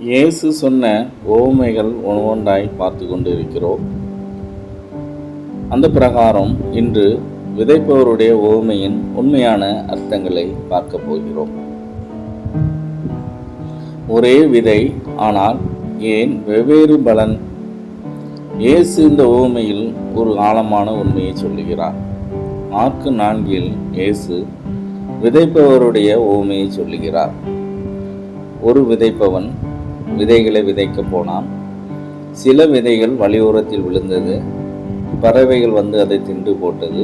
இயேசு சொன்ன உவமைகள் ஒவ்வொன்றாய் பார்த்து கொண்டிருக்கிறோம். அந்த பிரகாரம் இன்று விதைப்பவருடைய உவமையின் உண்மையான அர்த்தங்களை பார்க்க போகிறோம். ஒரே விதை, ஆனால் ஏன் வெவ்வேறு பலன்? இயேசு இந்த உவமையில் ஒரு ஆழமான உண்மையை சொல்லுகிறார். மார்க்கு 4 இயேசு விதைப்பவருடைய உவமையை சொல்லுகிறார். ஒரு விதைப்பவன் விதைகளை விதைக்க போனான். சில விதைகள் வழியோரத்தில் விழுந்தது, பறவைகள் வந்து அதை தின்று போட்டது.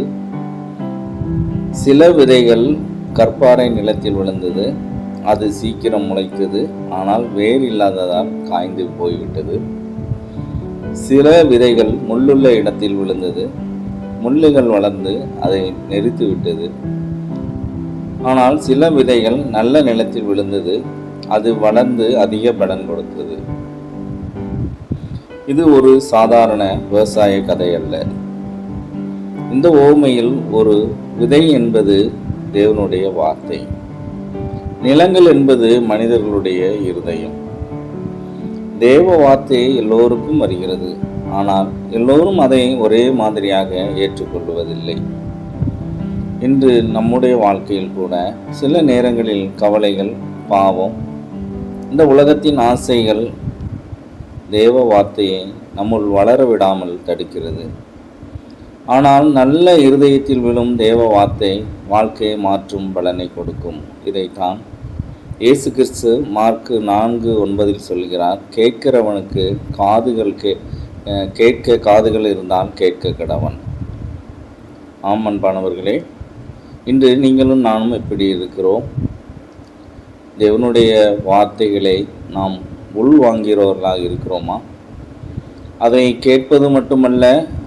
சில விதைகள் கற்பாறை நிலத்தில் விழுந்தது, அது சீக்கிரம் முளைத்தது, ஆனால் வேர் இல்லாததால் காய்ந்து போய்விட்டது. சில விதைகள் முள்ளுள்ள இடத்தில் விழுந்தது, முள்ளுகள் வளர்ந்து அதை நெரித்து விட்டது. ஆனால் சில விதைகள் நல்ல நிலத்தில் விழுந்தது, அது வளர்ந்து அதிக பலன் கொடுத்தது. இது ஒரு சாதாரண விவசாய கதை அல்ல. இந்த உவமையில் ஒரு விதை என்பது தேவனுடைய வார்த்தை, நிலங்கள் என்பது மனிதர்களுடைய இருதயம். தேவ வார்த்தை எல்லோருக்கும் வருகிறது, ஆனால் எல்லோரும் அதை ஒரே மாதிரியாக ஏற்றுக்கொள்வதில்லை. இன்று நம்முடைய வாழ்க்கையில் கூட சில நேரங்களில் கவலைகள், பாவம், இந்த உலகத்தின் ஆசைகள் தேவ வார்த்தையை நம்முள் வளர விடாமல் தடுக்கிறது. ஆனால் நல்ல இருதயத்தில் விழும் தேவ வார்த்தை வாழ்க்கையை மாற்றும் பலனை கொடுக்கும். இதைத்தான் இயேசு கிறிஸ்து மார்க்கு 4:9 சொல்கிறார். கேட்கிறவனுக்கு கேட்க காதுகள் இருந்தால் கேட்க கடவன். அன்பானவர்களே, இன்று நீங்களும் நானும் எப்படி இருக்கிறோம்? தேவனுடைய வார்த்தைகளை நாம் உள்வாங்கிறவர்களாக இருக்கிறோமா? அதை கேட்பது மட்டுமல்ல,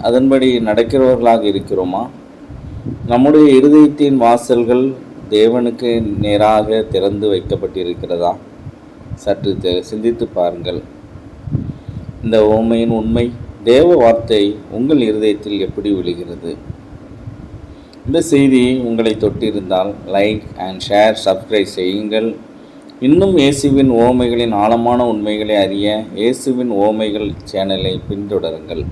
அதன்படி நடக்கிறவர்களாக இருக்கிறோமா? நம்முடைய இருதயத்தின் வாசல்கள் தேவனுக்கு நேராக திறந்து வைக்கப்பட்டிருக்கிறதா? சற்று சிந்தித்து பாருங்கள். இந்த உவமையின் உண்மை, தேவ வார்த்தை உங்கள் இருதயத்தில் எப்படி விழுகிறது? இந்த செய்தி உங்களை தொட்டிருந்தால் லைக் அண்ட் ஷேர், சப்ஸ்கிரைப் செய்யுங்கள். இன்னும் இயேசுவின் உவமைகளின் ஆழமான உண்மைகளை அறிய இயேசுவின் உவமைகள் சேனலை பின்தொடருங்கள்.